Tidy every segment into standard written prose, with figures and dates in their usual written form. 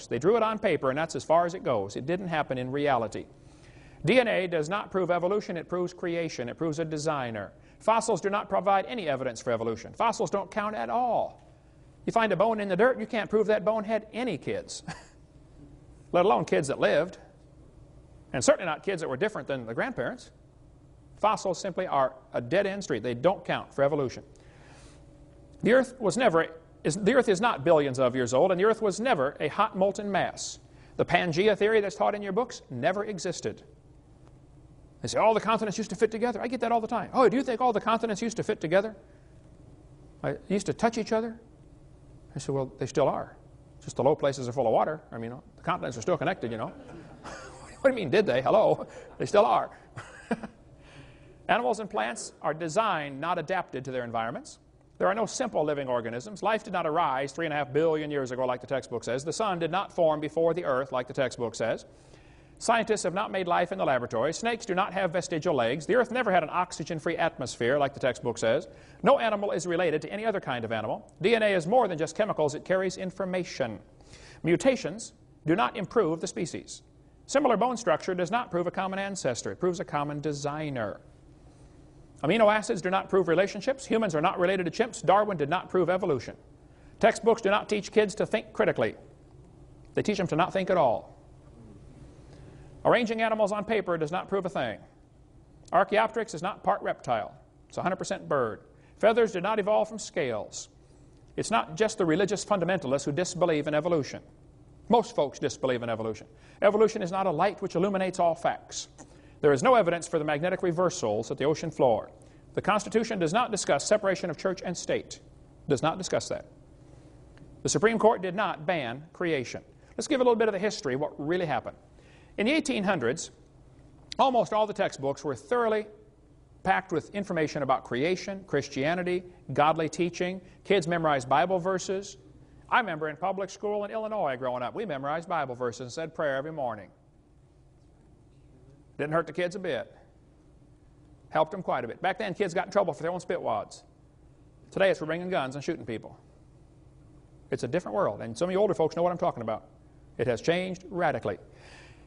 They drew it on paper, and that's as far as it goes. It didn't happen in reality. DNA does not prove evolution. It proves creation. It proves a designer. Fossils do not provide any evidence for evolution. Fossils don't count at all. You find a bone in the dirt, you can't prove that bone had any kids, let alone kids that lived, and certainly not kids that were different than the grandparents. Fossils simply are a dead-end street. They don't count for evolution. The Earth is not billions of years old, and the Earth was never a hot molten mass. The Pangea theory that's taught in your books never existed. They say, all the continents used to fit together. I get that all the time. Oh, do you think all the continents used to fit together? Used to touch each other? I said, well, they still are. Just the low places are full of water. I mean, the continents are still connected, you know. What do you mean, did they? Hello? They still are. Animals and plants are designed, not adapted to their environments. There are no simple living organisms. Life did not arise 3.5 billion years ago like the textbook says. The sun did not form before the earth like the textbook says. Scientists have not made life in the laboratory. Snakes do not have vestigial legs. The earth never had an oxygen-free atmosphere like the textbook says. No animal is related to any other kind of animal. DNA is more than just chemicals. It carries information. Mutations do not improve the species. Similar bone structure does not prove a common ancestor. It proves a common designer. Amino acids do not prove relationships. Humans are not related to chimps. Darwin did not prove evolution. Textbooks do not teach kids to think critically. They teach them to not think at all. Arranging animals on paper does not prove a thing. Archaeopteryx is not part reptile. It's 100% bird. Feathers did not evolve from scales. It's not just the religious fundamentalists who disbelieve in evolution. Most folks disbelieve in evolution. Evolution is not a light which illuminates all facts. There is no evidence for the magnetic reversals at the ocean floor. The Constitution does not discuss separation of church and state. Does not discuss that. The Supreme Court did not ban creation. Let's give a little bit of the history of what really happened. In the 1800s, almost all the textbooks were thoroughly packed with information about creation, Christianity, godly teaching. Kids memorized Bible verses. I remember in public school in Illinois growing up, we memorized Bible verses and said prayer every morning. Didn't hurt the kids a bit. Helped them quite a bit. Back then, kids got in trouble for throwing spit wads. Today, it's for bringing guns and shooting people. It's a different world, and some of you older folks know what I'm talking about. It has changed radically.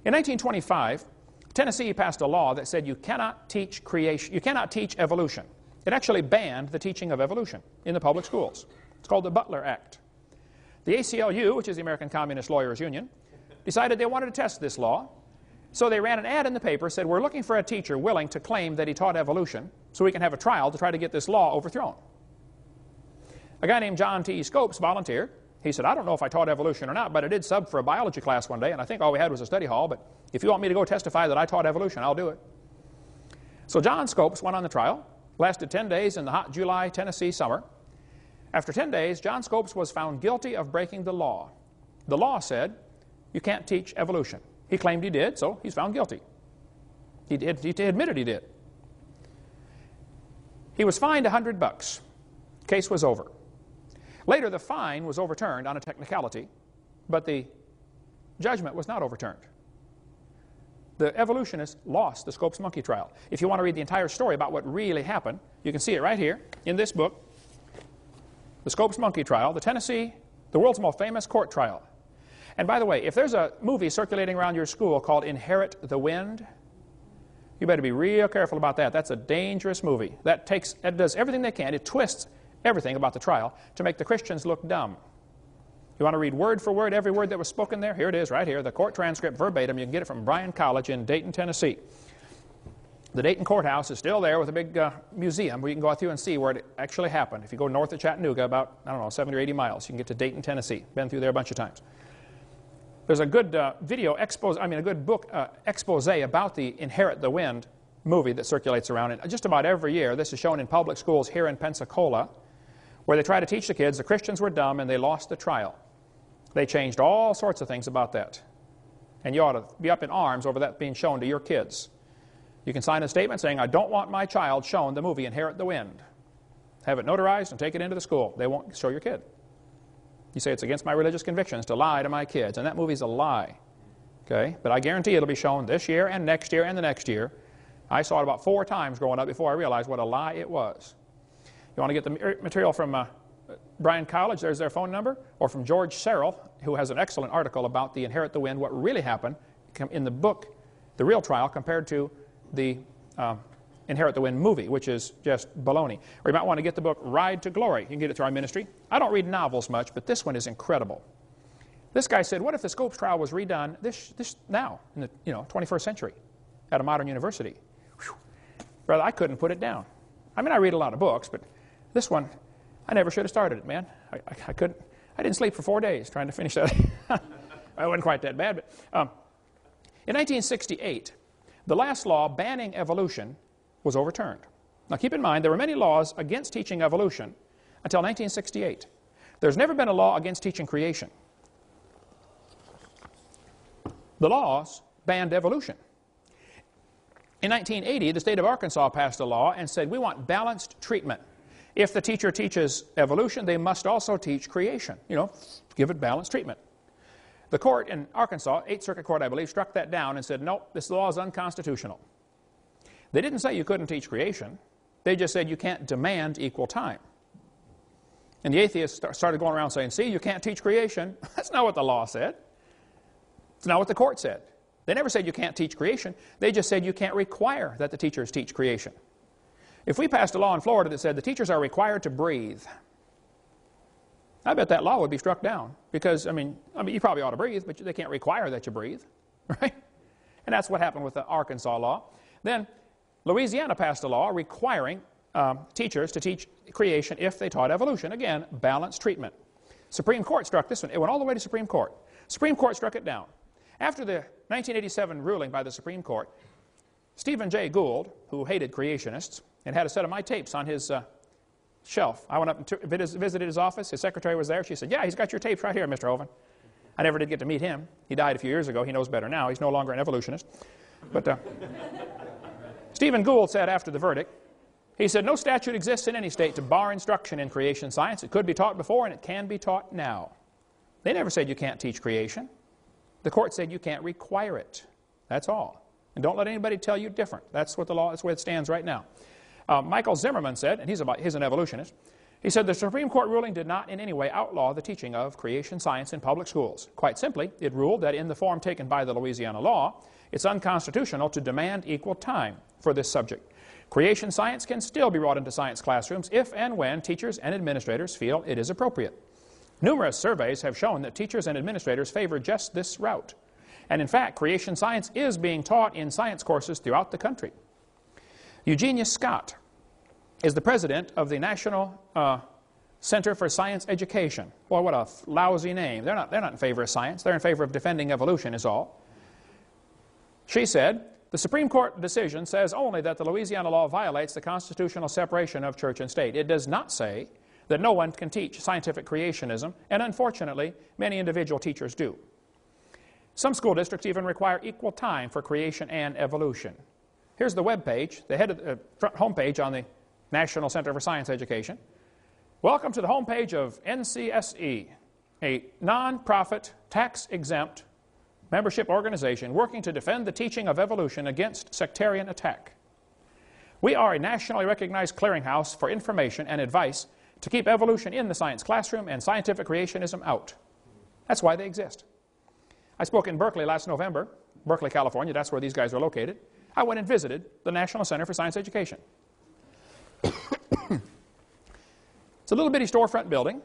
In 1925, Tennessee passed a law that said you cannot teach creation, you cannot teach evolution. It actually banned the teaching of evolution in the public schools. It's called the Butler Act. The ACLU, which is the American Communist Lawyers Union, decided they wanted to test this law. So they ran an ad in the paper, said, we're looking for a teacher willing to claim that he taught evolution so we can have a trial to try to get this law overthrown. A guy named John T. Scopes volunteered. He said, I don't know if I taught evolution or not, but I did sub for a biology class one day, and I think all we had was a study hall, but if you want me to go testify that I taught evolution, I'll do it. So John Scopes went on the trial, lasted 10 days in the hot July, Tennessee summer. After 10 days, John Scopes was found guilty of breaking the law. The law said, you can't teach evolution. He claimed he did, so he's found guilty. He admitted he did. He was fined $100. Case was over. Later, the fine was overturned on a technicality, but the judgment was not overturned. The evolutionists lost the Scopes monkey trial. If you want to read the entire story about what really happened, you can see it right here in this book, The Scopes monkey trial, the world's most famous court trial. And by the way, if there's a movie circulating around your school called Inherit the Wind, you better be real careful about that. That's a dangerous movie. That does everything they can. It twists everything about the trial to make the Christians look dumb. You want to read word for word every word that was spoken there? Here it is right here, the court transcript verbatim. You can get it from Bryan College in Dayton, Tennessee. The Dayton courthouse is still there with a big museum where you can go out through and see where it actually happened. If you go north of Chattanooga about, I don't know, 70 or 80 miles, you can get to Dayton, Tennessee. Been through there a bunch of times. There's a good a good book expose about the Inherit the Wind movie that circulates around. And just about every year, this is shown in public schools here in Pensacola, where they try to teach the kids the Christians were dumb and they lost the trial. They changed all sorts of things about that. And you ought to be up in arms over that being shown to your kids. You can sign a statement saying, I don't want my child shown the movie Inherit the Wind. Have it notarized and take it into the school. They won't show your kid. You say it's against my religious convictions to lie to my kids, and that movie's a lie. Okay? But I guarantee it'll be shown this year and next year and the next year. I saw it about 4 times growing up before I realized what a lie it was. You want to get the material from Bryan College, there's their phone number, or from George Serrell, who has an excellent article about the Inherit the Wind, what really happened in the book, The Real Trial, compared to the Inherit the Wind movie, which is just baloney. Or you might want to get the book Ride to Glory. You can get it through our ministry. I don't read novels much, but this one is incredible. This guy said, what if the Scopes trial was redone now, in the 21st century, at a modern university? Whew. Brother, I couldn't put it down. I mean, I read a lot of books, but this one, I never should have started it, man. I couldn't. I didn't sleep for 4 days trying to finish that. I wasn't quite that bad, but in 1968, the last law banning evolution was overturned. Now keep in mind, there were many laws against teaching evolution until 1968. There's never been a law against teaching creation. The laws banned evolution. In 1980, the state of Arkansas passed a law and said, we want balanced treatment. If the teacher teaches evolution, they must also teach creation. Give it balanced treatment. The court in Arkansas, 8th Circuit Court, I believe, struck that down and said, no, this law is unconstitutional. They didn't say you couldn't teach creation. They just said you can't demand equal time. And the atheists started going around saying, see, you can't teach creation. That's not what the law said. It's not what the court said. They never said you can't teach creation. They just said you can't require that the teachers teach creation. If we passed a law in Florida that said the teachers are required to breathe, I bet that law would be struck down. Because, I mean, you probably ought to breathe, but they can't require that you breathe. Right? And that's what happened with the Arkansas law. Then Louisiana passed a law requiring teachers to teach creation if they taught evolution. Again, balanced treatment. Supreme Court struck this one. It went all the way to Supreme Court. Supreme Court struck it down. After the 1987 ruling by the Supreme Court, Stephen Jay Gould, who hated creationists and had a set of my tapes on his shelf. I went up and visited his office. His secretary was there. She said, yeah, he's got your tapes right here, Mr. Hovind. I never did get to meet him. He died a few years ago. He knows better now. He's no longer an evolutionist. But Stephen Gould said after the verdict, he said, no statute exists in any state to bar instruction in creation science. It could be taught before and it can be taught now. They never said you can't teach creation. The court said you can't require it. That's all. And don't let anybody tell you different. That's what the law, that's where it stands right now. Michael Zimmerman said, and he's an evolutionist, he said the Supreme Court ruling did not in any way outlaw the teaching of creation science in public schools. Quite simply, it ruled that in the form taken by the Louisiana law, it's unconstitutional to demand equal time for this subject. Creation science can still be brought into science classrooms if and when teachers and administrators feel it is appropriate. Numerous surveys have shown that teachers and administrators favor just this route. And in fact, creation science is being taught in science courses throughout the country. Eugenia Scott is the president of the National Center for Science Education. Well, what a lousy name. They're not in favor of science. They're in favor of defending evolution is all. She said, the Supreme Court decision says only that the Louisiana law violates the constitutional separation of church and state. It does not say that no one can teach scientific creationism, and unfortunately, many individual teachers do. Some school districts even require equal time for creation and evolution. Here's the web page, the head of the front home page on the National Center for Science Education. Welcome to the home page of NCSE, a non-profit, tax-exempt membership organization working to defend the teaching of evolution against sectarian attack. We are a nationally recognized clearinghouse for information and advice to keep evolution in the science classroom and scientific creationism out. That's why they exist. I spoke in Berkeley last November, Berkeley, California. That's where these guys are located. I went and visited the National Center for Science Education. It's a little bitty storefront building.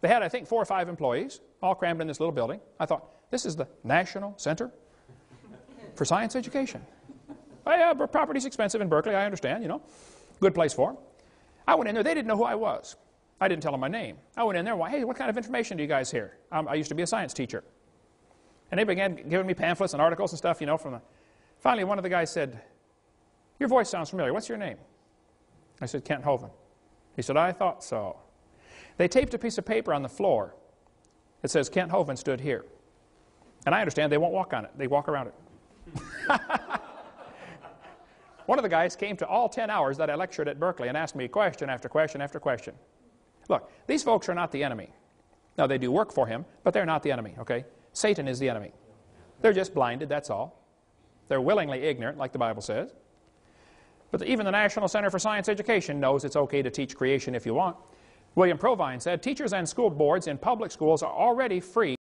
They had, I think, 4 or 5 employees, all crammed in this little building. I thought, this is the National Center for Science Education. Oh, yeah, but property's expensive in Berkeley, I understand, Good place for them. I went in there. They didn't know who I was. I didn't tell them my name. I went in there, hey, what kind of information do you guys hear? I used to be a science teacher. And they began giving me pamphlets and articles and stuff, Finally, one of the guys said, your voice sounds familiar. What's your name? I said, Kent Hovind. He said, I thought so. They taped a piece of paper on the floor. It says, Kent Hovind stood here. And I understand they won't walk on it. They walk around it. One of the guys came to all 10 hours that I lectured at Berkeley and asked me question after question after question. Look, these folks are not the enemy. Now, they do work for him, but they're not the enemy, okay? Satan is the enemy. They're just blinded, that's all. They're willingly ignorant, like the Bible says. But even the National Center for Science Education knows it's okay to teach creation if you want. William Provine said, teachers and school boards in public schools are already free